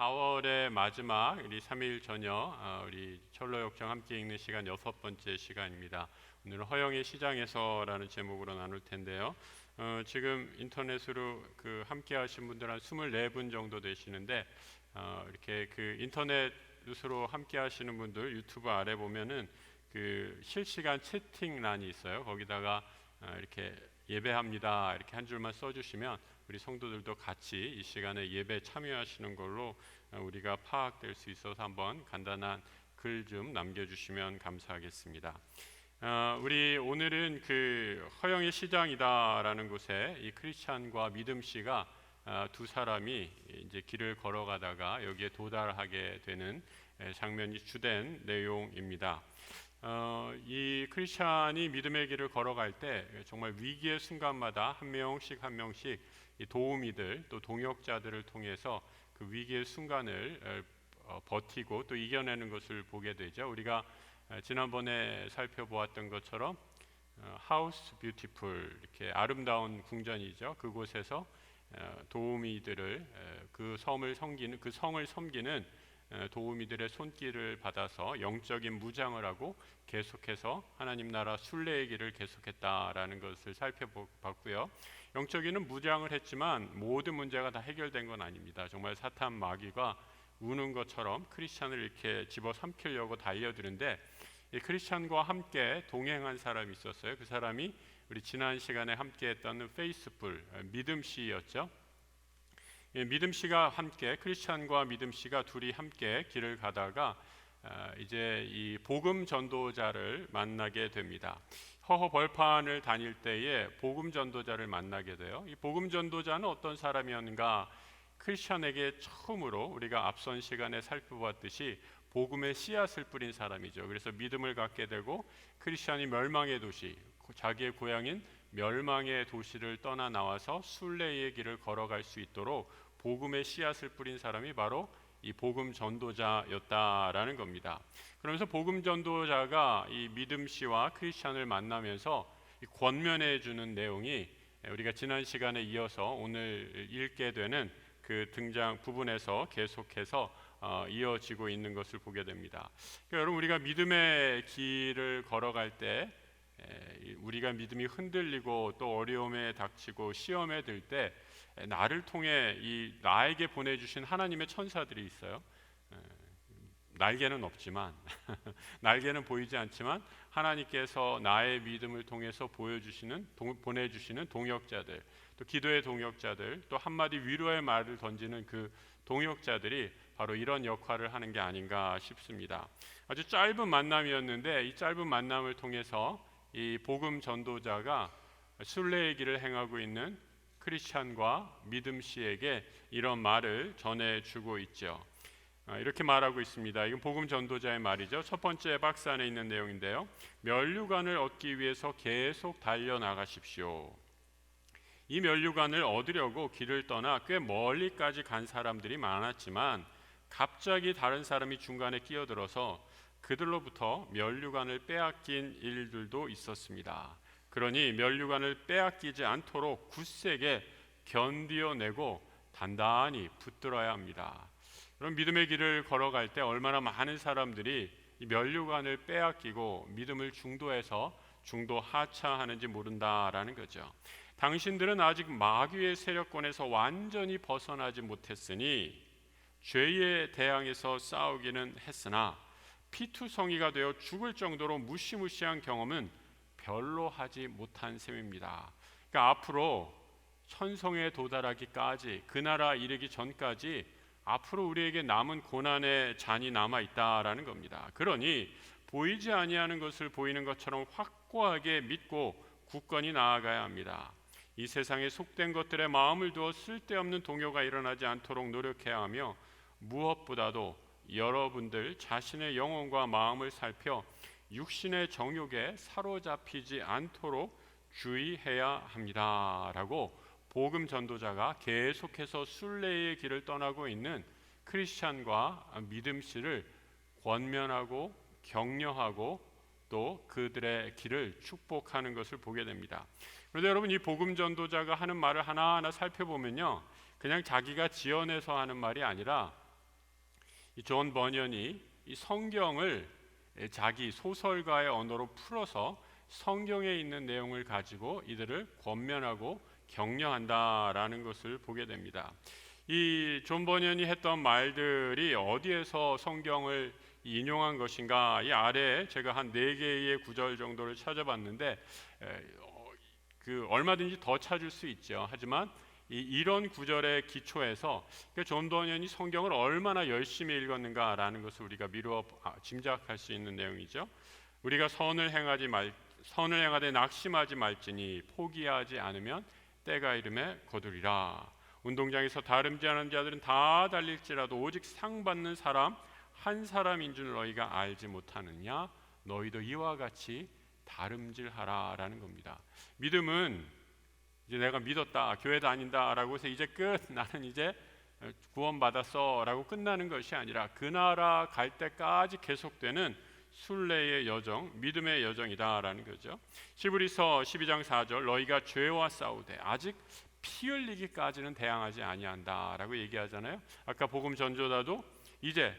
4월의 마지막 우리 3일 저녁 우리 철로역정 함께 읽는 시간 6번째 시간입니다. 오늘은 허영의 시장에서라는 제목으로 나눌 텐데요. 지금 인터넷으로 함께 하신 분들 한 24분 정도 되시는데 이렇게 인터넷으로 함께 하시는 분들 유튜브 아래 보면은 실시간 채팅란이 있어요. 거기다가 이렇게 예배합니다 이렇게 한 줄만 써주시면 우리 성도들도 같이 이 시간에 예배 참여하시는 걸로 우리가 파악될 수 있어서 한번 간단한 글 좀 남겨주시면 감사하겠습니다. 우리 오늘은 허영의 시장이다라는 곳에 이 크리스찬과 믿음 씨가 두 사람이 이제 길을 걸어가다가 여기에 도달하게 되는 장면이 주된 내용입니다. 이 크리스찬이 믿음의 길을 걸어갈 때 정말 위기의 순간마다 한 명씩 한 명씩 이 도우미들 또 동역자들을 통해서 그 위기의 순간을 버티고 또 이겨내는 것을 보게 되죠. 우리가 지난번에 살펴보았던 것처럼 하우스 뷰티풀 이렇게 아름다운 궁전이죠. 그곳에서 도우미들을 그 성을 섬기는 도우미들의 손길을 받아서 영적인 무장을 하고 계속해서 하나님 나라 순례의 길을 계속했다라는 것을 살펴봤고요. 영적인은 무장을 했지만 모든 문제가 다 해결된 건 아닙니다. 정말 사탄 마귀가 우는 것처럼 크리스찬을 이렇게 집어삼키려고 달려드는데 이 크리스찬과 함께 동행한 사람이 있었어요. 그 사람이 우리 지난 시간에 함께했던 페이스풀 믿음 씨였죠. 믿음 씨가 함께 크리스찬과 믿음 씨가 둘이 함께 길을 가다가 이제 이 복음 전도자를 만나게 됩니다. 허허 벌판을 다닐 때에 복음 전도자를 만나게 돼요. 이 복음 전도자는 어떤 사람이었는가? 크리스찬에게 처음으로 우리가 앞선 시간에 살펴봤듯이 복음의 씨앗을 뿌린 사람이죠. 그래서 믿음을 갖게 되고 크리스찬이 멸망의 도시, 자기의 고향인 멸망의 도시를 떠나 나와서 순례의 길을 걸어갈 수 있도록 복음의 씨앗을 뿌린 사람이 바로 이 복음 전도자였다라는 겁니다. 그러면서 복음 전도자가 이 믿음 씨와 크리스찬을 만나면서 권면해 주는 내용이 우리가 지난 시간에 이어서 오늘 읽게 되는 그 등장 부분에서 계속해서 이어지고 있는 것을 보게 됩니다. 그러니까 여러분 우리가 믿음의 길을 걸어갈 때 우리가 믿음이 흔들리고 또 어려움에 닥치고 시험에 들 때 나를 통해 나에게 보내주신 하나님의 천사들이 있어요. 날개는 없지만 날개는 보이지 않지만 하나님께서 나의 믿음을 통해서 보내주시는 동역자들, 또 기도의 동역자들, 또 한마디 위로의 말을 던지는 그 동역자들이 바로 이런 역할을 하는 게 아닌가 싶습니다. 아주 짧은 만남이었는데 이 짧은 만남을 통해서 이 복음 전도자가 순례의 길을 행하고 있는 크리스찬과 믿음 씨에게 이런 말을 전해주고 있죠. 이렇게 말하고 있습니다. 이건 복음 전도자의 말이죠. 첫 번째 박스 안에 있는 내용인데요. 면류관을 얻기 위해서 계속 달려나가십시오. 이 면류관을 얻으려고 길을 떠나 꽤 멀리까지 간 사람들이 많았지만 갑자기 다른 사람이 중간에 끼어들어서 그들로부터 면류관을 빼앗긴 일들도 있었습니다. 그러니 면류관을 빼앗기지 않도록 굳세게 견디어내고 단단히 붙들어야 합니다. 그럼 믿음의 길을 걸어갈 때 얼마나 많은 사람들이 이 면류관을 빼앗기고 믿음을 중도에서 중도 하차하는지 모른다라는 거죠. 당신들은 아직 마귀의 세력권에서 완전히 벗어나지 못했으니 죄에 대항해서 싸우기는 했으나 피투성이가 되어 죽을 정도로 무시무시한 경험은 별로 하지 못한 셈입니다. 그러니까 앞으로 천성에 도달하기까지 그 나라 이르기 전까지 앞으로 우리에게 남은 고난의 잔이 남아 있다라는 겁니다. 그러니 보이지 아니하는 것을 보이는 것처럼 확고하게 믿고 굳건히 나아가야 합니다. 이 세상에 속된 것들에 마음을 두어 쓸데없는 동요가 일어나지 않도록 노력해야 하며 무엇보다도 여러분들 자신의 영혼과 마음을 살펴 육신의 정욕에 사로잡히지 않도록 주의해야 합니다. 라고 복음 전도자가 계속해서 순례의 길을 떠나고 있는 크리스찬과 믿음 씨를 권면하고 격려하고 또 그들의 길을 축복하는 것을 보게 됩니다. 그런데 여러분 이 복음 전도자가 하는 말을 하나하나 살펴보면요, 그냥 자기가 지어내서 하는 말이 아니라 이 존 버년이 이 성경을 자기 소설가의 언어로 풀어서 성경에 있는 내용을 가지고 이들을 권면하고 격려한다라는 것을 보게 됩니다. 이 존 버년이 했던 말들이 어디에서 성경을 인용한 것인가? 이 아래에 제가 한 4개의 구절 정도를 찾아봤는데 얼마든지 더 찾을 수 있죠. 하지만 이런 구절의 기초에서 존 버년이 성경을 얼마나 열심히 읽었는가라는 것을 우리가 미루어 짐작할 수 있는 내용이죠. 우리가 선을 행하되 낙심하지 말지니 포기하지 않으면 때가 이름에 거두리라. 운동장에서 다름질하는 자들은 다 달릴지라도 오직 상 받는 사람 한 사람인 줄 너희가 알지 못하느냐? 너희도 이와 같이 다름질하라라는 겁니다. 믿음은 이제 내가 믿었다, 교회 다닌다라고 해서 이제 끝, 나는 이제 구원받았어라고 끝나는 것이 아니라 그 나라 갈 때까지 계속되는 순례의 여정, 믿음의 여정이다라는 거죠. 히브리서 12장 4절 너희가 죄와 싸우되 아직 피 흘리기까지는 대항하지 아니한다라고 얘기하잖아요. 아까 복음 전조자도 이제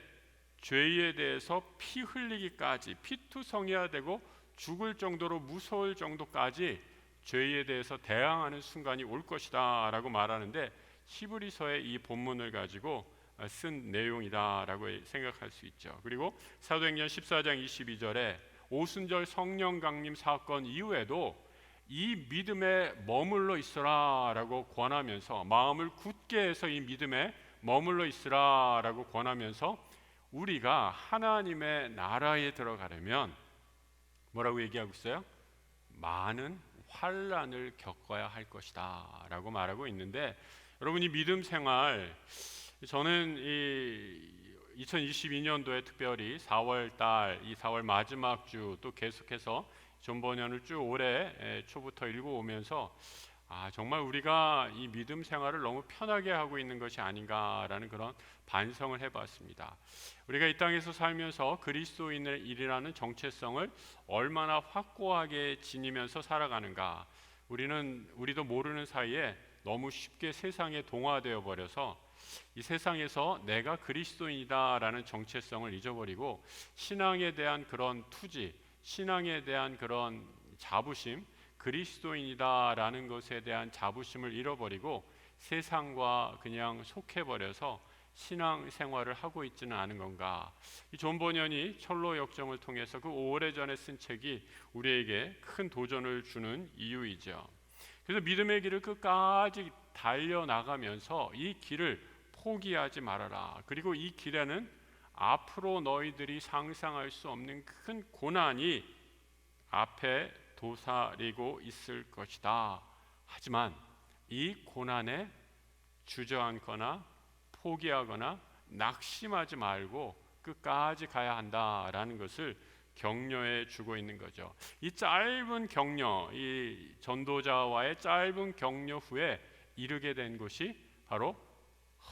죄에 대해서 피 흘리기까지 피투성이야 되고 죽을 정도로 무서울 정도까지 죄에 대해서 대항하는 순간이 올 것이다 라고 말하는데 히브리서의 이 본문을 가지고 쓴 내용이다 라고 생각할 수 있죠. 그리고 사도행전 14장 22절에 오순절 성령 강림 사건 이후에도 이 믿음에 머물러 있으라 라고 권하면서 마음을 굳게 해서 이 믿음에 머물러 있으라 라고 권하면서 우리가 하나님의 나라에 들어가려면 뭐라고 얘기하고 있어요? 많은 환난을 겪어야 할 것이다 라고 말하고 있는데, 여러분 이 믿음 생활, 저는 이 2022년도에 특별히 4월 달, 이 4월 마지막 주 또 계속해서 존 버년을 쭉 올해 초부터 읽어오면서 정말 우리가 이 믿음 생활을 너무 편하게 하고 있는 것이 아닌가라는 그런 반성을 해봤습니다. 우리가 이 땅에서 살면서 그리스도인이라는 정체성을 얼마나 확고하게 지니면서 살아가는가. 우리도 모르는 사이에 너무 쉽게 세상에 동화되어 버려서 이 세상에서 내가 그리스도인이다라는 정체성을 잊어버리고 신앙에 대한 그런 투지, 신앙에 대한 그런 자부심, 그리스도인이다라는 것에 대한 자부심을 잃어버리고 세상과 그냥 속해버려서 신앙생활을 하고 있지는 않은 건가. 이 존 버년이 철로 역정을 통해서 그 오래전에 쓴 책이 우리에게 큰 도전을 주는 이유이죠. 그래서 믿음의 길을 끝까지 달려나가면서 이 길을 포기하지 말아라. 그리고 이 길에는 앞으로 너희들이 상상할 수 없는 큰 고난이 앞에 도사리고 있을 것이다. 하지만 이 고난에 주저앉거나 포기하거나 낙심하지 말고 끝까지 가야 한다라는 것을 격려해 주고 있는 거죠. 이 짧은 격려, 이 전도자와의 짧은 격려 후에 이르게 된 곳이 바로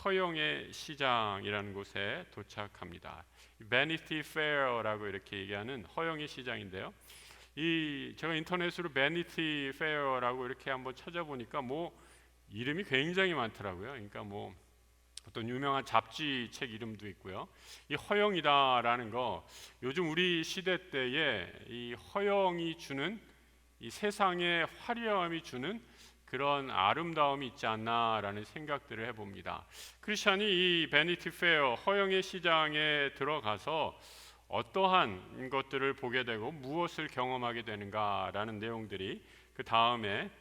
허영의 시장이라는 곳에 도착합니다. 베니티 페어라고 이렇게 얘기하는 허영의 시장인데요. 제가 인터넷으로 베니티 페어라고 이렇게 한번 찾아보니까 이름이 굉장히 많더라고요. 그러니까 어떤 유명한 잡지 책 이름도 있고요. 이 허영이다라는 거, 요즘 우리 시대 때에 이 허영이 주는 이 세상의 화려함이 주는 그런 아름다움이 있지 않나라는 생각들을 해봅니다. 크리스찬이 이 베니티 페어, 허영의 시장에 들어가서 어떠한 것들을 보게 되고 무엇을 경험하게 되는가라는 내용들이 그 다음에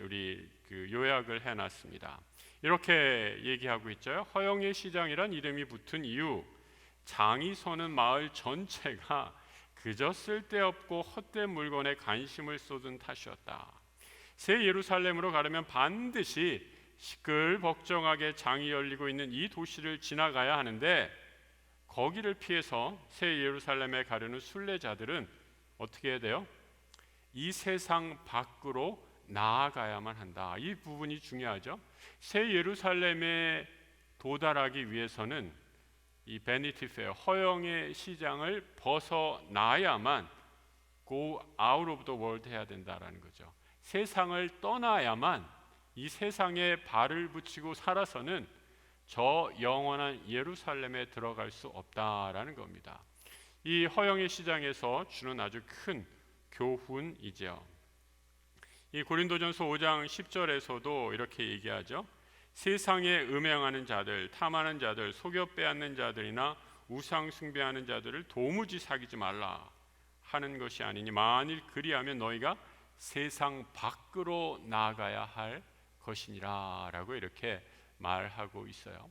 우리 요약을 해놨습니다. 이렇게 얘기하고 있죠. 허영의 시장이란 이름이 붙은 이유, 장이 서는 마을 전체가 그저 쓸데없고 헛된 물건에 관심을 쏟은 탓이었다. 새 예루살렘으로 가려면 반드시 시끌벅적하게 장이 열리고 있는 이 도시를 지나가야 하는데 거기를 피해서 새 예루살렘에 가려는 순례자들은 어떻게 해야 돼요? 이 세상 밖으로 나아가야만 한다. 이 부분이 중요하죠. 새 예루살렘에 도달하기 위해서는 이 베니티 페어, 허영의 시장을 벗어나야만 go out of the world 해야 된다라는 거죠. 세상을 떠나야만, 이 세상에 발을 붙이고 살아서는 저 영원한 예루살렘에 들어갈 수 없다라는 겁니다. 이 허영의 시장에서 주는 아주 큰 교훈이죠. 이 고린도전서 5장 10절에서도 이렇게 얘기하죠. 세상에 음행하는 자들, 탐하는 자들, 속여 빼앗는 자들이나 우상 숭배하는 자들을 도무지 사귀지 말라 하는 것이 아니니 만일 그리하면 너희가 세상 밖으로 나가야 할 것이니라 라고 이렇게 말하고 있어요.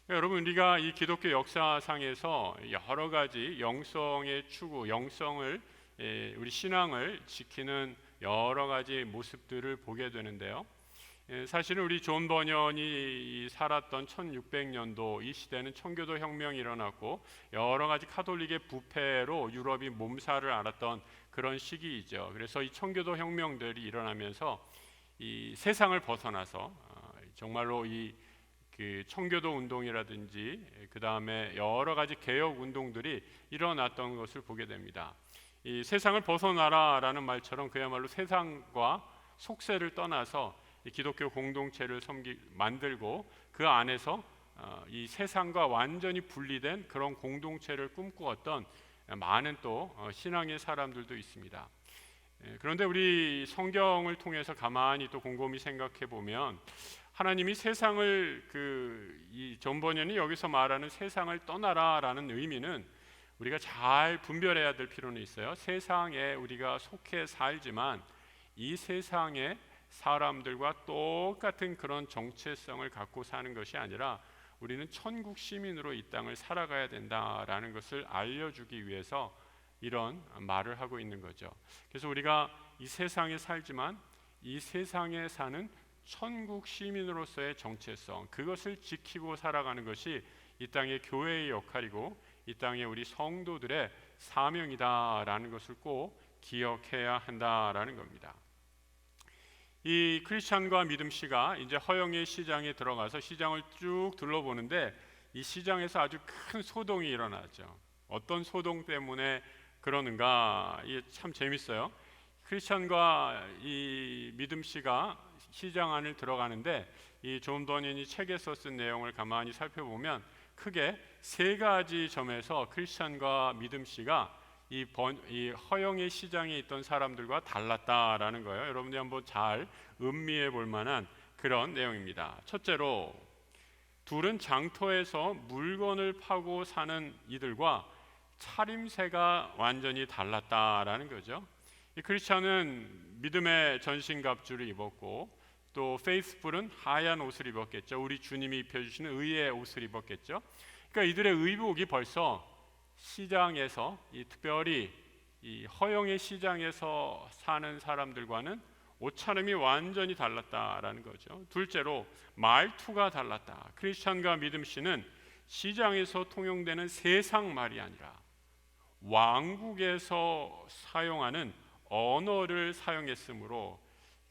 여러분, 우리가 이 기독교 역사상에서 여러 가지 영성의 추구, 영성을 우리 신앙을 지키는 여러 가지 모습들을 보게 되는데요. 사실은 우리 존 버년이 살았던 1600년도 이 시대는 청교도 혁명이 일어났고 여러 가지 카톨릭의 부패로 유럽이 몸살을 앓았던 그런 시기이죠. 그래서 이 청교도 혁명들이 일어나면서 이 세상을 벗어나서 정말로 그 청교도 운동이라든지 그 다음에 여러 가지 개혁 운동들이 일어났던 것을 보게 됩니다. 이 세상을 벗어나라라는 말처럼 그야말로 세상과 속세를 떠나서 이 기독교 공동체를 만들고 그 안에서 이 세상과 완전히 분리된 그런 공동체를 꿈꾸었던 많은 또 신앙의 사람들도 있습니다. 그런데 우리 성경을 통해서 가만히 또 곰곰이 생각해 보면 하나님이 세상을 이 존 버년이 여기서 말하는 세상을 떠나라라는 의미는 우리가 잘 분별해야 될 필요는 있어요. 세상에 우리가 속해 살지만 이 세상에 사람들과 똑같은 그런 정체성을 갖고 사는 것이 아니라 우리는 천국 시민으로 이 땅을 살아가야 된다라는 것을 알려주기 위해서 이런 말을 하고 있는 거죠. 그래서 우리가 이 세상에 살지만 이 세상에 사는 천국 시민으로서의 정체성, 그것을 지키고 살아가는 것이 이 땅의 교회의 역할이고 이 땅의 우리 성도들의 사명이다라는 것을 꼭 기억해야 한다라는 겁니다. 이 크리스찬과 믿음씨가 이제 허영의 시장에 들어가서 시장을 쭉 둘러보는데 이 시장에서 아주 큰 소동이 일어나죠. 어떤 소동 때문에 그러는가? 이게 참 재밌어요. 크리스찬과 이 믿음씨가 시장 안을 들어가는데 이 존 버년이 책에서 쓴 내용을 가만히 살펴보면 크게 세 가지 점에서 크리스찬과 믿음씨가 이 허영의 시장에 있던 사람들과 달랐다라는 거예요. 여러분들이 한번 잘 음미해 볼 만한 그런 내용입니다. 첫째로, 둘은 장터에서 물건을 파고 사는 이들과 차림새가 완전히 달랐다라는 거죠. 이 크리스찬은 믿음의 전신갑주를 입었고 또 페이스풀은 하얀 옷을 입었겠죠. 우리 주님이 입혀주시는 의의 옷을 입었겠죠. 그러니까 이들의 의복이 벌써 시장에서 특별히 이 허영의 시장에서 사는 사람들과는 옷차림이 완전히 달랐다라는 거죠. 둘째로, 말투가 달랐다. 크리스찬과 믿음씨는 시장에서 통용되는 세상 말이 아니라 왕국에서 사용하는 언어를 사용했으므로,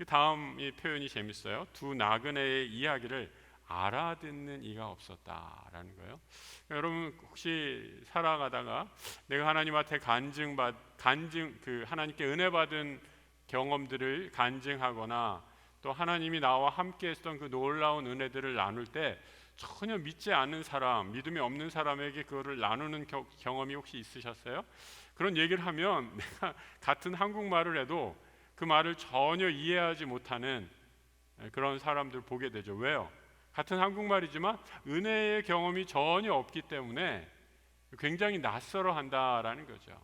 다음 이 표현이 재밌어요. 두 나그네의 이야기를 알아듣는 이가 없었다라는 거예요. 여러분 혹시 살아가다가 내가 하나님한테 하나님께 은혜 받은 경험들을 간증하거나 또 하나님이 나와 함께 했던 그 놀라운 은혜들을 나눌 때 전혀 믿지 않는 사람, 믿음이 없는 사람에게 그거를 나누는 경험이 혹시 있으셨어요? 그런 얘기를 하면 내가 같은 한국말을 해도 그 말을 전혀 이해하지 못하는 그런 사람들 보게 되죠. 왜요? 같은 한국말이지만 은혜의 경험이 전혀 없기 때문에 굉장히 낯설어 한다라는 거죠.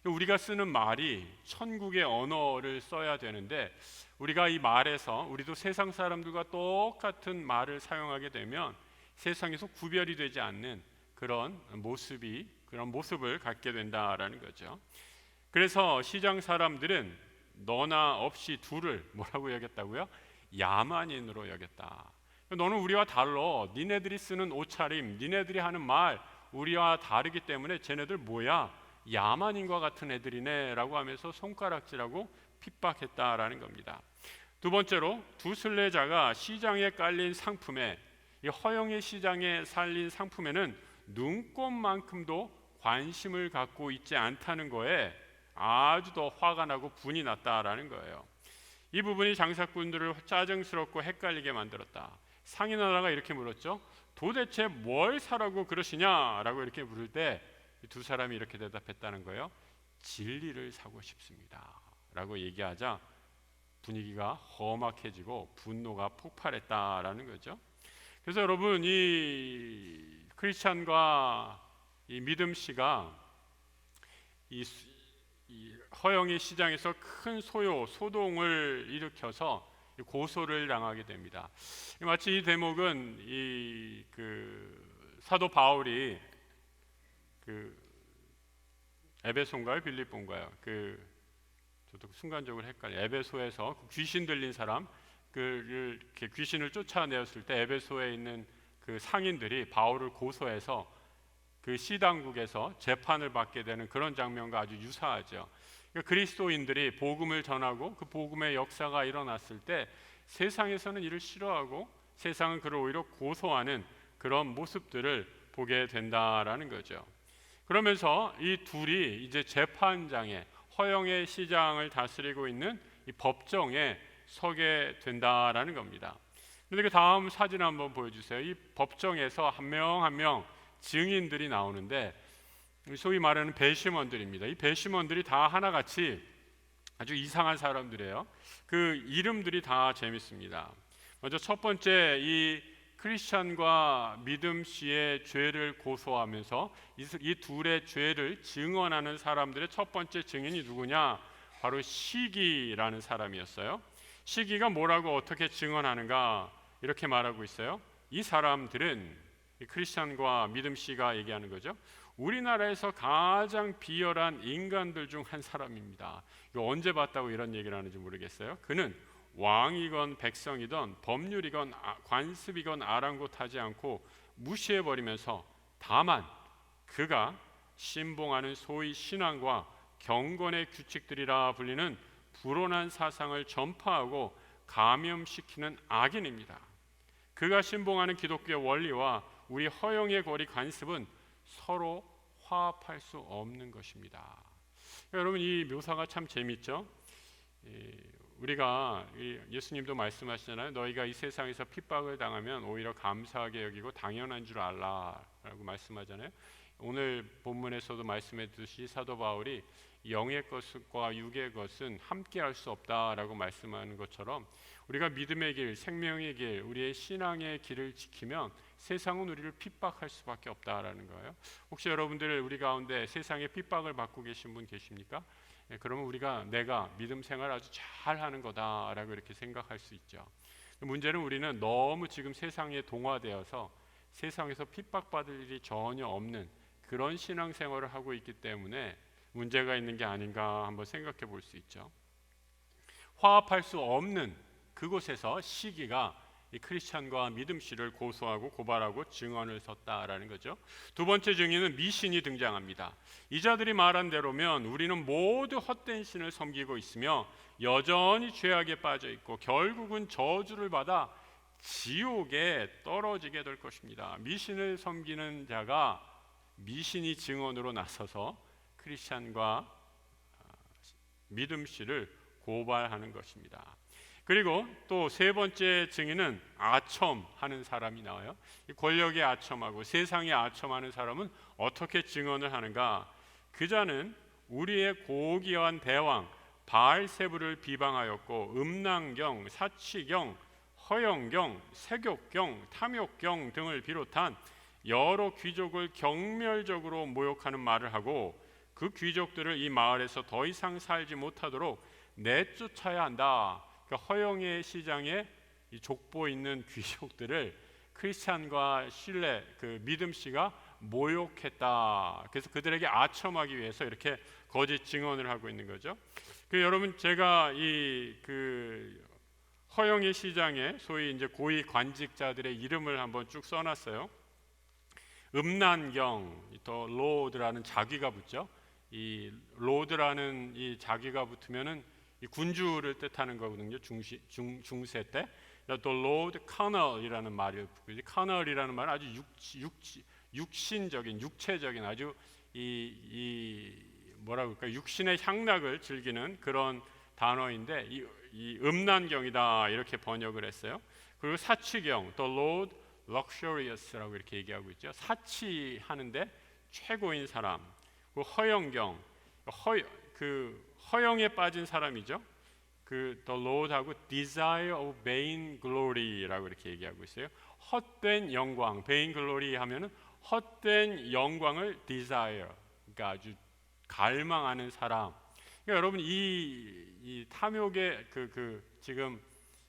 우리가 쓰는 말이 천국의 언어를 써야 되는데 우리가 이 말에서 우리도 세상 사람들과 똑같은 말을 사용하게 되면 세상에서 구별이 되지 않는 그런 모습을 갖게 된다라는 거죠. 그래서 시장 사람들은 너나 없이 둘을 뭐라고 여겼다고요? 야만인으로 여겼다. 너는 우리와 달라. 니네들이 쓰는 옷차림, 니네들이 하는 말 우리와 다르기 때문에 쟤네들 뭐야? 야만인과 같은 애들이네 라고 하면서 손가락질하고 핍박했다라는 겁니다. 두 번째로, 두 순례자가 시장에 깔린 상품에, 이 허영의 시장에 살린 상품에는 눈꼽만큼도 관심을 갖고 있지 않다는 거에 아주 더 화가 나고 분이 났다라는 거예요. 이 부분이 장사꾼들을 짜증스럽고 헷갈리게 만들었다. 상인하다가 이렇게 물었죠. 도대체 뭘 사라고 그러시냐라고 이렇게 물을 때 두 사람이 이렇게 대답했다는 거예요. 진리를 사고 싶습니다 라고 얘기하자 분위기가 험악해지고 분노가 폭발했다라는 거죠. 그래서 여러분, 이 크리스찬과 이 믿음 씨가 이 허영의 시장에서 큰 소동을 일으켜서 고소를 당하게 됩니다. 마치 이 대목은 사도 바울이 에베소인가요, 빌립보인가요? 저도 순간적으로 헷갈려. 에베소에서 귀신 들린 사람, 이렇게 귀신을 쫓아내었을 때 에베소에 있는 그 상인들이 바울을 고소해서 그 시당국에서 재판을 받게 되는 그런 장면과 아주 유사하죠. 그러니까 그리스도인들이 복음을 전하고 그 복음의 역사가 일어났을 때 세상에서는 이를 싫어하고 세상은 그를 오히려 고소하는 그런 모습들을 보게 된다라는 거죠. 그러면서 이 둘이 이제 재판장에, 허영의 시장을 다스리고 있는 이 법정에 서게 된다라는 겁니다. 그런데 그 다음 사진 한번 보여주세요. 이 법정에서 한 명 한 명 증인들이 나오는데 소위 말하는 배심원들입니다. 이 배심원들이 다 하나같이 아주 이상한 사람들이에요. 그 이름들이 다 재밌습니다. 먼저 첫 번째, 이 크리스찬과 믿음 씨의 죄를 고소하면서 이 둘의 죄를 증언하는 사람들의 첫 번째 증인이 누구냐? 바로 시기라는 사람이었어요. 시기가 뭐라고 어떻게 증언하는가? 이렇게 말하고 있어요. 이 사람들은, 이 크리스찬과 믿음 씨가 얘기하는 거죠. 우리나라에서 가장 비열한 인간들 중 한 사람입니다. 이거 언제 봤다고 이런 얘기를 하는지 모르겠어요. 그는 왕이건 백성이건 법률이건 관습이건 아랑곳하지 않고 무시해버리면서 다만 그가 신봉하는 소위 신앙과 경건의 규칙들이라 불리는 불온한 사상을 전파하고 감염시키는 악인입니다. 그가 신봉하는 기독교의 원리와 우리 허영의 거리 관습은 서로 화합할 수 없는 것입니다. 여러분, 이 묘사가 참 재밌죠? 우리가 예수님도 말씀하시잖아요. 너희가 이 세상에서 핍박을 당하면 오히려 감사하게 여기고 당연한 줄 알라라고 말씀하잖아요. 오늘 본문에서도 말씀했듯이 사도 바울이 영의 것과 육의 것은 함께할 수 없다라고 말씀하는 것처럼 우리가 믿음의 길, 생명의 길, 우리의 신앙의 길을 지키면 세상은 우리를 핍박할 수밖에 없다라는 거예요. 혹시 여러분들 우리 가운데 세상에 핍박을 받고 계신 분 계십니까? 그러면 내가 믿음 생활 아주 잘하는 거다라고 이렇게 생각할 수 있죠. 문제는 우리는 너무 지금 세상에 동화되어서 세상에서 핍박받을 일이 전혀 없는 그런 신앙생활을 하고 있기 때문에 문제가 있는 게 아닌가 한번 생각해 볼 수 있죠. 화합할 수 없는 그곳에서 시기가 이 크리스찬과 믿음 씨를 고소하고 고발하고 증언을 섰다라는 거죠. 두 번째 증인은 미신이 등장합니다. 이 자들이 말한 대로면 우리는 모두 헛된 신을 섬기고 있으며 여전히 죄악에 빠져 있고 결국은 저주를 받아 지옥에 떨어지게 될 것입니다. 미신을 섬기는 자가 미신이 증언으로 나서서 크리스찬과 믿음 씨를 고발하는 것입니다. 그리고 또 세 번째 증인은 아첨하는 사람이 나와요. 이 권력에 아첨하고 세상에 아첨하는 사람은 어떻게 증언을 하는가? 그 자는 우리의 고귀한 대왕 바알세부를 비방하였고 음란경, 사치경, 허영경, 세욕경, 탐욕경 등을 비롯한 여러 귀족을 경멸적으로 모욕하는 말을 하고 그 귀족들을 이 마을에서 더 이상 살지 못하도록 내쫓아야 한다. 그러니까 허영의 시장에 이 족보 있는 귀족들을 크리스찬과 믿음 씨가 모욕했다. 그래서 그들에게 아첨하기 위해서 이렇게 거짓 증언을 하고 있는 거죠. 여러분, 제가 허영의 시장에 소위 이제 고위 관직자들의 이름을 한번 쭉 써놨어요. 음란경, 더 로드라는 자귀가 붙죠. 이 로드라는 이 자귀가 붙으면은 이 군주를 뜻하는 거거든요. 중세 때. 또 로드 커널이라는 말이 붙고, 커널이라는 말은 아주 육신적인, 육체적인 아주 뭐라고 할까, 육신의 향락을 즐기는 그런 단어인데 이 음란경이다 이렇게 번역을 했어요. 그리고 사치경, the Lord luxurious라고 이렇게 얘기하고 있죠. 사치하는데 최고인 사람. 그리고 허영경, 허영에 빠진 사람이죠. the Lord하고 desire of vain glory라고 이렇게 얘기하고 있어요. 헛된 영광, vain glory 하면은 헛된 영광을 desire, 그러니까 아주 갈망하는 사람. 그러니까 여러분 이 탐욕의 지금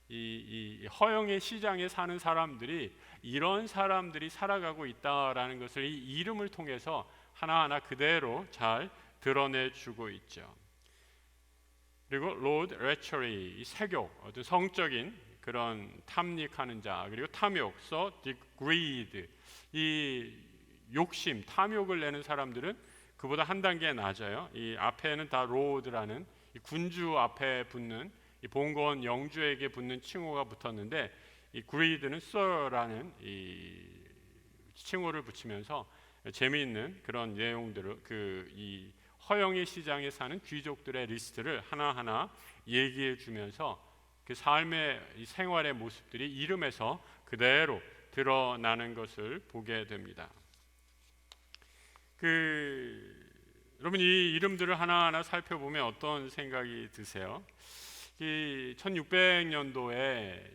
이 허영의 시장에 사는 사람들이 이런 사람들이 살아가고 있다라는 것을 이 이름을 통해서 하나하나 그대로 잘 드러내주고 있죠. 그리고 Lord lechery, 이 세욕, 어떤 성적인 그런 탐닉하는 자, 그리고 탐욕, so greed, 이 욕심, 탐욕을 내는 사람들은 그보다 한 단계 낮아요. 이 앞에는 다 Lord라는 이 군주 앞에 붙는 이 봉건 영주에게 붙는 칭호가 붙었는데 이 greed는 sir라는 이 칭호를 붙이면서 재미있는 그런 내용들을 이 허영의 시장에 사는 귀족들의 리스트를 하나하나 얘기해 주면서 그 삶의 이 생활의 모습들이 이름에서 그대로 드러나는 것을 보게 됩니다. 여러분 이 이름들을 하나하나 살펴보면 어떤 생각이 드세요? 이 1600년도에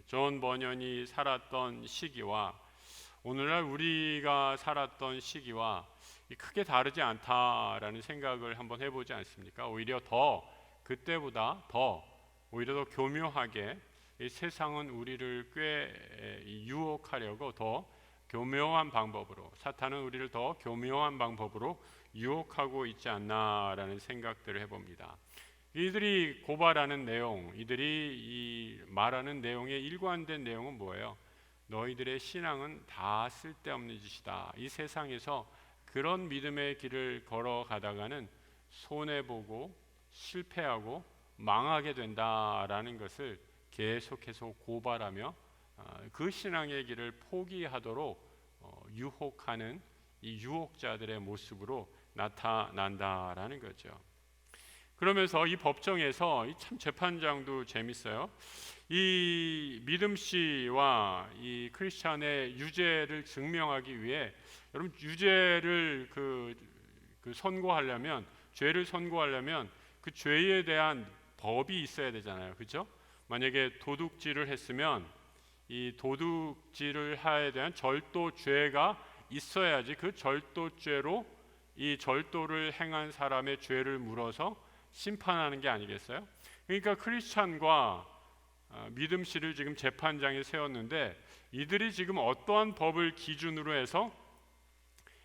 존 버년이 살았던 시기와 오늘날 우리가 살았던 시기와 크게 다르지 않다라는 생각을 한번 해보지 않습니까? 오히려 그때보다 오히려 더 교묘하게 이 세상은 우리를 꽤 유혹하려고 더 교묘한 방법으로, 사탄은 우리를 더 교묘한 방법으로 유혹하고 있지 않나라는 생각들을 해봅니다. 이들이 고발하는 내용, 이들이 말하는 내용의 일관된 내용은 뭐예요? 너희들의 신앙은 다 쓸데없는 짓이다. 이 세상에서 그런 믿음의 길을 걸어가다가는 손해보고 실패하고 망하게 된다라는 것을 계속해서 고발하며 그 신앙의 길을 포기하도록 유혹하는 이 유혹자들의 모습으로 나타난다라는 거죠. 그러면서 이 법정에서 참 재판장도 재밌어요. 이 믿음 씨와 이 크리스찬의 유죄를 증명하기 위해 여러분 유죄를 선고하려면 죄를 선고하려면 그 죄에 대한 법이 있어야 되잖아요. 그렇죠? 만약에 도둑질을 했으면 이 도둑질을 하에 대한 절도죄가 있어야지 그 절도죄로 이 절도를 행한 사람의 죄를 물어서 심판하는 게 아니겠어요? 그러니까 크리스찬과 믿음 씨를 지금 재판장에 세웠는데 이들이 지금 어떠한 법을 기준으로 해서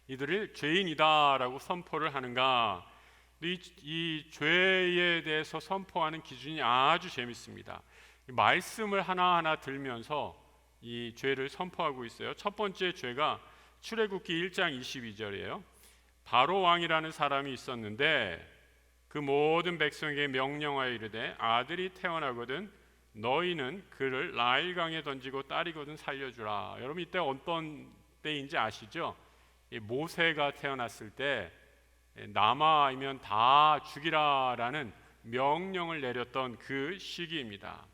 이들을 죄인이다라고 선포를 하는가? 이 죄에 대해서 선포하는 기준이 아주 재밌습니다. 말씀을 하나하나 들면서 이 죄를 선포하고 있어요. 첫 번째 죄가 출애굽기 1장 22절이에요. 바로 왕이라는 사람이 있었는데 그 모든 백성에게 명령하여 이르되 아들이 태어나거든 너희는 그를 나일강에 던지고 딸이거든 살려주라. 여러분 이때 어떤 때인지 아시죠? 모세가 태어났을 때 남아이면 다 죽이라라는 명령을 내렸던 그 시기입니다.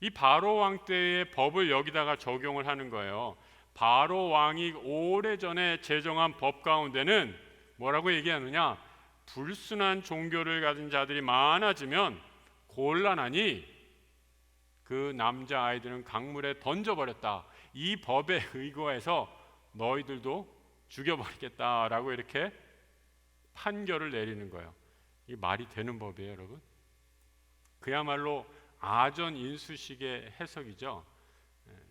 이 바로 왕 때의 법을 여기다가 적용을 하는 거예요. 바로 왕이 오래전에 제정한 법 가운데는 뭐라고 얘기하느냐? 불순한 종교를 가진 자들이 많아지면 곤란하니 그 남자 아이들은 강물에 던져버렸다. 이 법에 의거해서 너희들도 죽여버리겠다라고 이렇게 판결을 내리는 거예요. 이 말이 되는 법이에요, 여러분? 그야말로 아전인수식의 해석이죠.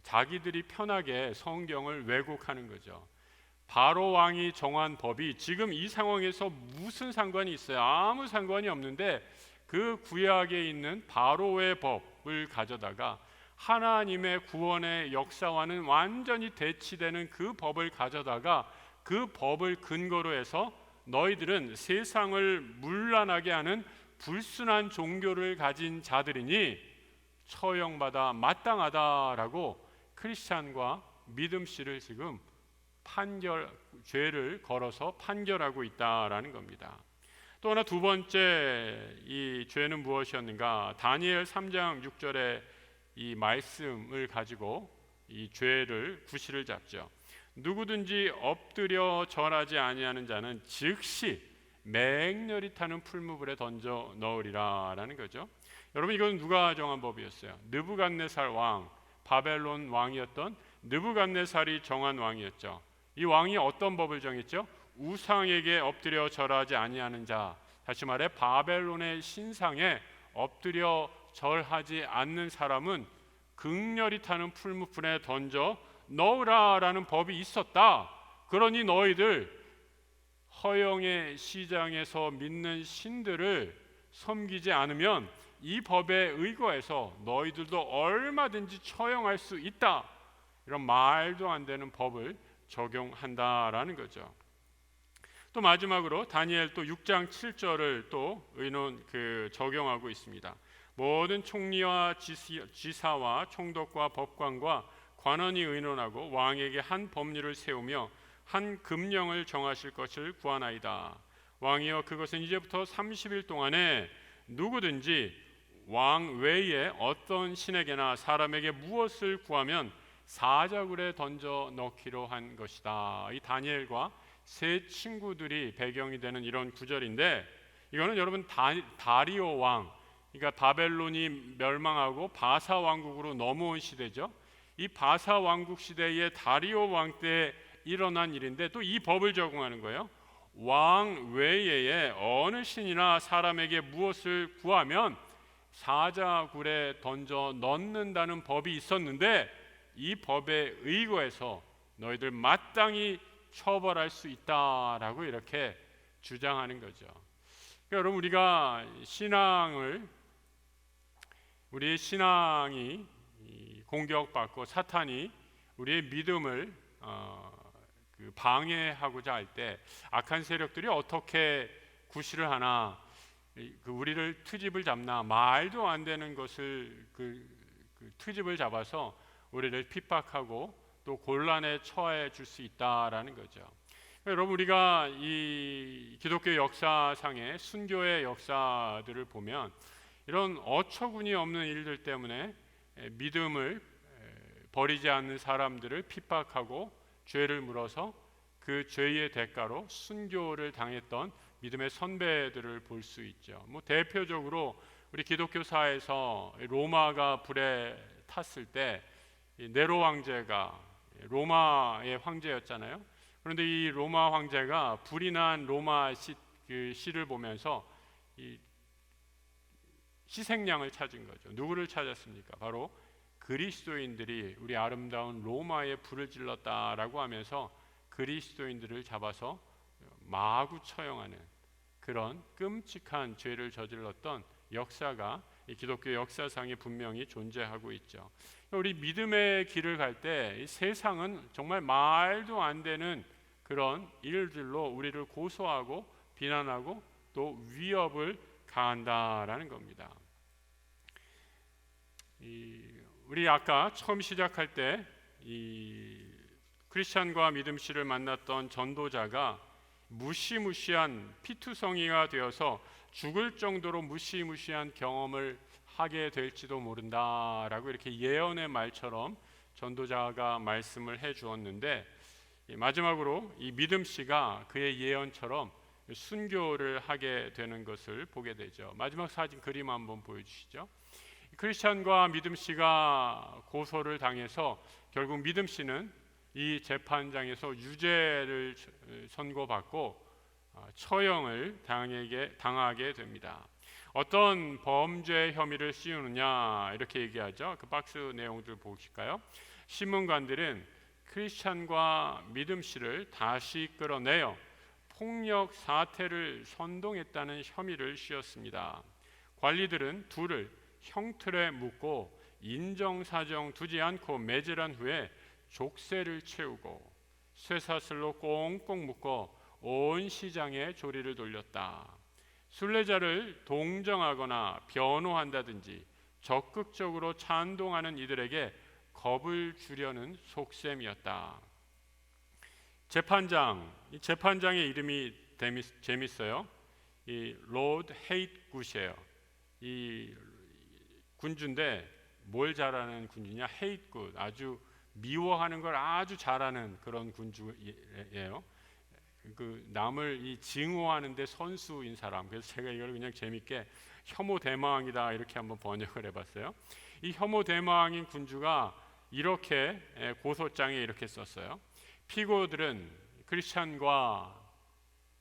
자기들이 편하게 성경을 왜곡하는 거죠. 바로 왕이 정한 법이 지금 이 상황에서 무슨 상관이 있어요? 아무 상관이 없는데 그 구약에 있는 바로의 법을 가져다가 하나님의 구원의 역사와는 완전히 대치되는 그 법을 가져다가 그 법을 근거로 해서 너희들은 세상을 문란하게 하는 불순한 종교를 가진 자들이니 처형받아 마땅하다라고 크리스찬과 믿음 씨를 지금 죄를 걸어서 판결하고 있다라는 겁니다. 또 하나 두 번째 이 죄는 무엇이었는가? 다니엘 3장 6절에 이 말씀을 가지고 이 죄를 구실을 잡죠. 누구든지 엎드려 절하지 아니하는 자는 즉시 맹렬히 타는 풀무불에 던져 넣으리라라는 거죠. 여러분, 이건 누가 정한 법이었어요? 느부갓네살 왕, 바벨론 왕이었던 느부갓네살이 정한 왕이었죠. 이 왕이 어떤 법을 정했죠? 우상에게 엎드려 절하지 아니하는 자, 다시 말해 바벨론의 신상에 엎드려 절하지 않는 사람은 극렬히 타는 풀무불에 던져 넣으라라는 법이 있었다. 그러니 너희들 허영의 시장에서 믿는 신들을 섬기지 않으면 이 법에 의거해서 너희들도 얼마든지 처형할 수 있다. 이런 말도 안 되는 법을 적용한다라는 거죠. 또 마지막으로 다니엘 또 6장 7절을 또 적용하고 있습니다. 모든 총리와 지사와 총독과 법관과 관원이 의논하고 왕에게 한 법률을 세우며 한 금령을 정하실 것을 구하나이다. 왕이여, 그것은 이제부터 30일 동안에 누구든지 왕 외에 어떤 신에게나 사람에게 무엇을 구하면 사자굴에 던져 넣기로 한 것이다. 이 다니엘과 세 친구들이 배경이 되는 이런 구절인데, 이거는 여러분 다리오 왕, 그러니까 바벨론이 멸망하고 바사 왕국으로 넘어온 시대죠. 이 바사 왕국 시대의 다리오 왕 때 일어난 일인데, 또 이 법을 적용하는 거예요. 왕 외에 어느 신이나 사람에게 무엇을 구하면 사자굴에 던져 넣는다는 법이 있었는데, 이 법에 의거해서 너희들 마땅히 처벌할 수 있다라고 이렇게 주장하는 거죠. 그러니까 여러분, 우리의 신앙이 공격받고 사탄이 우리의 믿음을 방해하고자 할 때 악한 세력들이 어떻게 구실을 하나, 우리를 트집을 잡나, 말도 안 되는 것을 트집을 잡아서 우리를 핍박하고 또 곤란에 처해 줄 수 있다라는 거죠. 여러분, 우리가 이 기독교 역사상의 순교의 역사들을 보면 이런 어처구니 없는 일들 때문에 믿음을 버리지 않는 사람들을 핍박하고 죄를 물어서 그 죄의 대가로 순교를 당했던 믿음의 선배들을 볼 수 있죠. 대표적으로 우리 기독교사에서 로마가 불에 탔을 때 네로 황제가 로마의 황제였잖아요. 그런데 이 로마 황제가 불이 난 로마 시를 보면서 이 희생양을 찾은 거죠. 누구를 찾았습니까? 바로 그리스도인들이 우리 아름다운 로마에 불을 질렀다라고 하면서 그리스도인들을 잡아서 마구 처형하는 그런 끔찍한 죄를 저질렀던 역사가 이 기독교 역사상에 분명히 존재하고 있죠. 우리 믿음의 길을 갈 때 세상은 정말 말도 안 되는 그런 일들로 우리를 고소하고 비난하고 또 위협을 가한다라는 겁니다. 우리 아까 처음 시작할 때 이 크리스찬과 믿음씨를 만났던 전도자가 무시무시한 피투성이가 되어서 죽을 정도로 무시무시한 경험을 하게 될지도 모른다라고 이렇게 예언의 말처럼 전도자가 말씀을 해 주었는데, 마지막으로 이 믿음씨가 그의 예언처럼 순교를 하게 되는 것을 보게 되죠. 마지막 사진 그림 한번 보여주시죠. 크리스찬과 믿음씨가 고소를 당해서 결국 믿음씨는 이 재판장에서 유죄를 선고받고 처형을 당하게 됩니다. 어떤 범죄 혐의를 씌우느냐 이렇게 얘기하죠. 그 박스 내용들 보실까요? 신문관들은 크리스찬과 믿음씨를 다시 끌어내어 폭력 사태를 선동했다는 혐의를 씌웠습니다. 관리들은 둘을 형틀에 묶고 인정사정 두지 않고 매질한 후에 족쇄를 채우고 쇠사슬로 꽁꽁 묶어 온 시장에 조리를 돌렸다. 순례자를 동정하거나 변호한다든지 적극적으로 찬동하는 이들에게 겁을 주려는 속셈이었다. 이 재판장의 이름이 재밌어요. 이 로드 헤이트 굿이에요. 이 군주인데 뭘 잘하는 군주냐? hate good, 아주 미워하는 걸 아주 잘하는 그런 군주예요. 그 남을 이 증오하는데 선수인 사람. 그래서 제가 이걸 그냥 재밌게 혐오대마왕이다 이렇게 한번 번역을 해봤어요. 이 혐오대마왕인 군주가 이렇게 고소장에 이렇게 썼어요. 피고들은 크리스찬과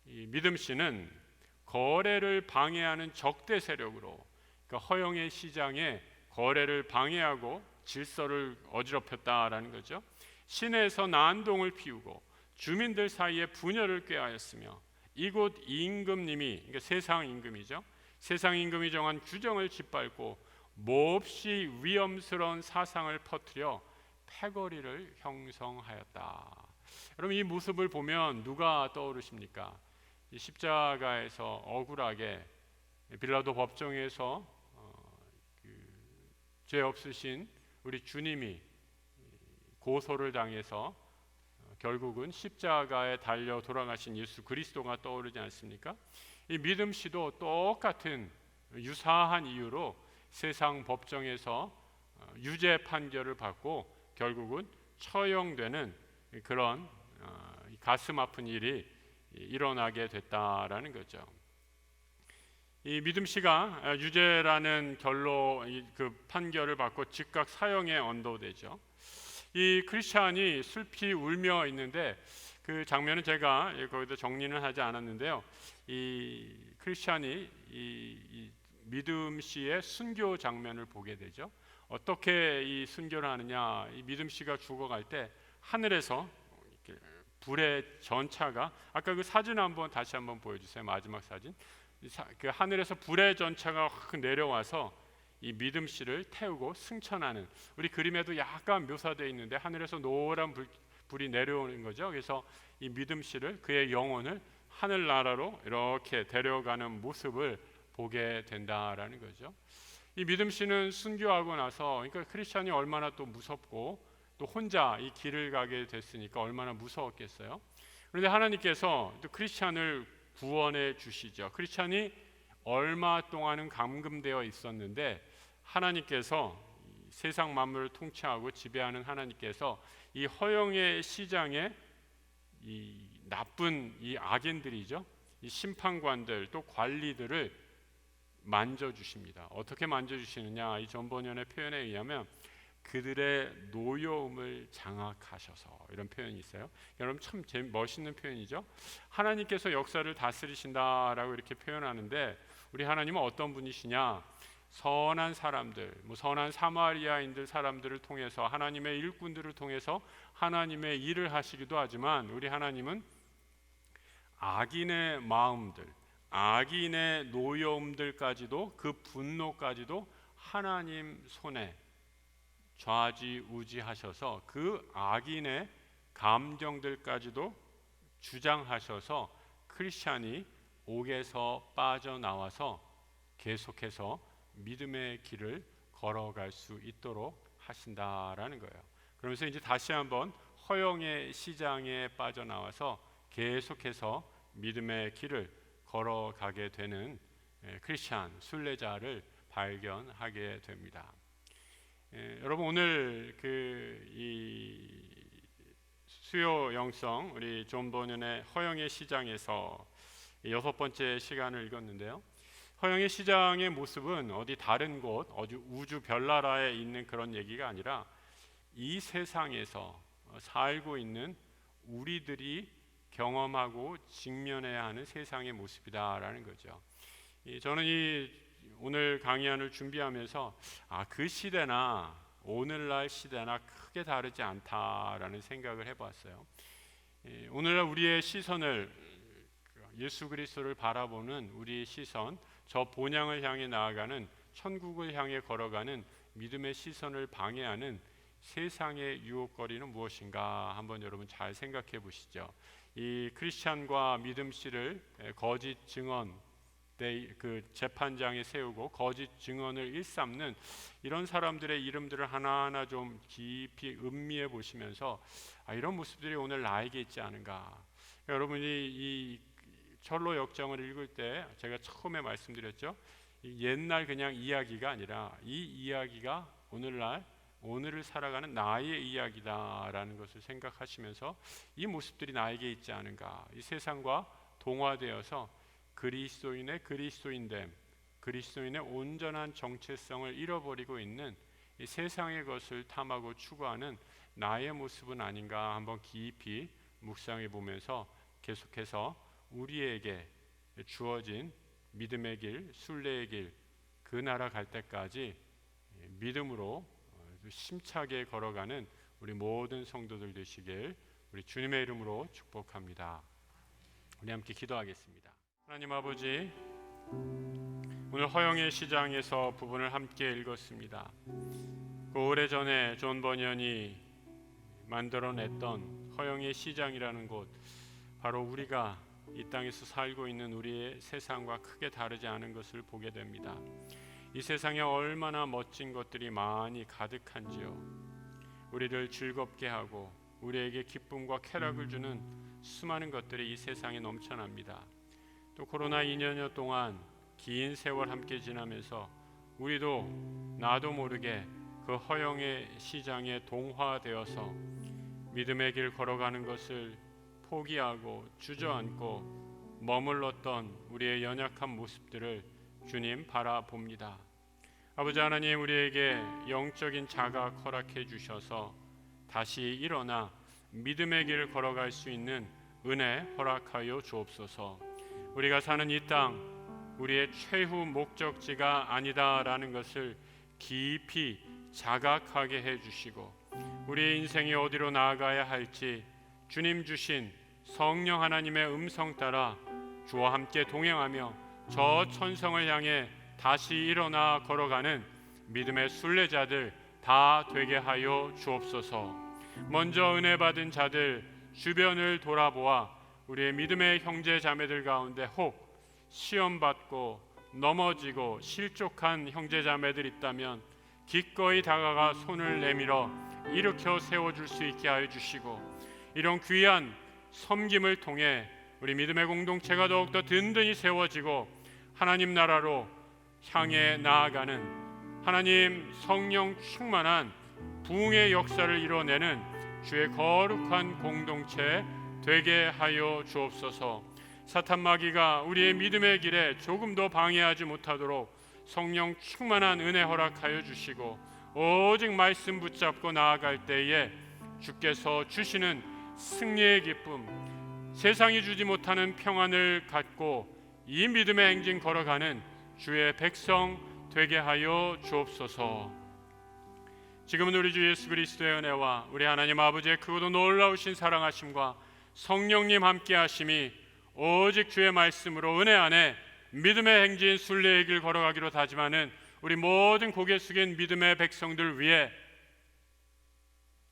이 믿음씨는 거래를 방해하는 적대 세력으로, 그러니까 허영의 시장에 거래를 방해하고 질서를 어지럽혔다라는 거죠. 시내에서 난동을 피우고 주민들 사이에 분열을 꾀하였으며 이곳 임금님이, 그러니까 세상 임금이죠, 세상 임금이 정한 규정을 짓밟고 몹시 위험스러운 사상을 퍼뜨려 패거리를 형성하였다. 여러분, 이 모습을 보면 누가 떠오르십니까? 이 십자가에서 억울하게 빌라도 법정에서 죄 없으신 우리 주님이 고소를 당해서 결국은 십자가에 달려 돌아가신 예수 그리스도가 떠오르지 않습니까? 이 믿음씨도 똑같은 유사한 이유로 세상 법정에서 유죄 판결을 받고 결국은 처형되는 그런 가슴 아픈 일이 일어나게 됐다라는 거죠. 이 믿음씨가 유죄라는 결로 그 판결을 받고 즉각 사형에 언도되죠. 이 크리스찬이 슬피 울며 있는데 그 장면은 제가 거기다 정리는 하지 않았는데요. 이 크리스찬이 이 믿음씨의 순교 장면을 보게 되죠. 어떻게 이 순교를 하느냐? 이 믿음씨가 죽어갈 때 하늘에서 이렇게 불의 전차가, 아까 그 사진 한번 다시 한번 보여주세요. 마지막 사진. 그 하늘에서 불의 전차가 확 내려와서 이 믿음씨를 태우고 승천하는, 우리 그림에도 약간 묘사되어 있는데 하늘에서 노란 불이 내려오는 거죠. 그래서 이 믿음씨를, 그의 영혼을 하늘나라로 이렇게 데려가는 모습을 보게 된다라는 거죠. 이 믿음씨는 순교하고 나서, 그러니까 크리스찬이 얼마나 또 무섭고 또 혼자 이 길을 가게 됐으니까 얼마나 무서웠겠어요. 그런데 하나님께서 또 크리스찬을 구원해 주시죠. 크리스찬이 얼마 동안은 감금되어 있었는데 하나님께서, 세상 만물을 통치하고 지배하는 하나님께서 이 허영의 시장에 이 나쁜 이 악인들이죠, 이 심판관들 또 관리들을 만져주십니다. 어떻게 만져주시느냐? 이 전번연의 표현에 의하면 그들의 노여움을 장악하셔서, 이런 표현이 있어요. 여러분, 참 멋있는 표현이죠. 하나님께서 역사를 다스리신다라고 이렇게 표현하는데, 우리 하나님은 어떤 분이시냐? 선한 사람들, 선한 사마리아인들 사람들을 통해서, 하나님의 일꾼들을 통해서 하나님의 일을 하시기도 하지만, 우리 하나님은 악인의 마음들, 악인의 노여움들까지도, 그 분노까지도 하나님 손에 좌지우지하셔서 그 악인의 감정들까지도 주장하셔서 크리스찬이 옥에서 빠져나와서 계속해서 믿음의 길을 걸어갈 수 있도록 하신다라는 거예요. 그러면서 이제 다시 한번 허영의 시장에 빠져나와서 계속해서 믿음의 길을 걸어가게 되는 크리스찬 순례자를 발견하게 됩니다. 여러분, 오늘 이 수요 영성, 우리 존 버년의 허영의 시장에서 6번째 시간을 읽었는데요. 허영의 시장의 모습은 어디 다른 곳, 어디 우주 별나라에 있는 그런 얘기가 아니라 이 세상에서 살고 있는 우리들이 경험하고 직면해야 하는 세상의 모습이다라는 거죠. 저는 오늘 강의안을 준비하면서 그 시대나 오늘날 시대나 크게 다르지 않다라는 생각을 해봤어요. 오늘날 우리의 시선을, 예수 그리스도를 바라보는 우리의 시선, 저 본향을 향해 나아가는, 천국을 향해 걸어가는 믿음의 시선을 방해하는 세상의 유혹거리는 무엇인가 한번 여러분 잘 생각해 보시죠. 이 크리스찬과 믿음씨를 거짓 증언, 그 재판장에 세우고 거짓 증언을 일삼는 이런 사람들의 이름들을 하나하나 좀 깊이 음미해 보시면서 이런 모습들이 오늘 나에게 있지 않은가. 여러분이 이 철로 역정을 읽을 때 제가 처음에 말씀드렸죠. 옛날 그냥 이야기가 아니라 이 이야기가 오늘날 오늘을 살아가는 나의 이야기다라는 것을 생각하시면서 이 모습들이 나에게 있지 않은가, 이 세상과 동화되어서 그리스도인의 그리스도인됨, 그리스도인의 온전한 정체성을 잃어버리고 있는 이 세상의 것을 탐하고 추구하는 나의 모습은 아닌가 한번 깊이 묵상해 보면서 계속해서 우리에게 주어진 믿음의 길, 순례의 길, 그 나라 갈 때까지 믿음으로 심차게 걸어가는 우리 모든 성도들 되시길 우리 주님의 이름으로 축복합니다. 우리 함께 기도하겠습니다. 하나님 아버지, 오늘 허영의 시장에서 부분을 함께 읽었습니다. 그 오래전에 존 버년이 만들어냈던 허영의 시장이라는 곳, 바로 우리가 이 땅에서 살고 있는 우리의 세상과 크게 다르지 않은 것을 보게 됩니다. 이 세상에 얼마나 멋진 것들이 많이 가득한지요. 우리를 즐겁게 하고 우리에게 기쁨과 쾌락을 주는 수많은 것들이 이 세상에 넘쳐납니다. 또 코로나 2년여 동안 긴 세월 함께 지나면서 우리도 나도 모르게 그 허영의 시장에 동화되어서 믿음의 길 걸어가는 것을 포기하고 주저앉고 머물렀던 우리의 연약한 모습들을 주님 바라봅니다. 아버지 하나님, 우리에게 영적인 자각 허락해 주셔서 다시 일어나 믿음의 길 걸어갈 수 있는 은혜 허락하여 주옵소서. 우리가 사는 이 땅, 우리의 최후 목적지가 아니다라는 것을 깊이 자각하게 해주시고, 우리의 인생이 어디로 나아가야 할지 주님 주신 성령 하나님의 음성 따라 주와 함께 동행하며 저 천성을 향해 다시 일어나 걸어가는 믿음의 순례자들 다 되게 하여 주옵소서. 먼저 은혜 받은 자들 주변을 돌아보아 우리의 믿음의 형제 자매들 가운데 혹 시험받고 넘어지고 실족한 형제 자매들 있다면 기꺼이 다가가 손을 내밀어 일으켜 세워줄 수 있게 하여 주시고, 이런 귀한 섬김을 통해 우리 믿음의 공동체가 더욱더 든든히 세워지고 하나님 나라로 향해 나아가는 하나님 성령 충만한 부흥의 역사를 이뤄내는 주의 거룩한 공동체 되게 하여 주옵소서. 사탄 마귀가 우리의 믿음의 길에 조금도 방해하지 못하도록 성령 충만한 은혜 허락하여 주시고, 오직 말씀 붙잡고 나아갈 때에 주께서 주시는 승리의 기쁨, 세상이 주지 못하는 평안을 갖고 이 믿음의 행진 걸어가는 주의 백성 되게 하여 주옵소서. 지금은 우리 주 예수 그리스도의 은혜와 우리 하나님 아버지의 크고도 놀라우신 사랑하심과 성령님 함께 하심이 오직 주의 말씀으로 은혜 안에 믿음의 행진 순례의 길 걸어가기로 다짐하는 우리 모든 고개 숙인 믿음의 백성들 위해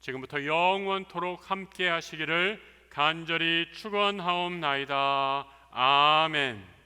지금부터 영원토록 함께 하시기를 간절히 축원하옵나이다. 아멘.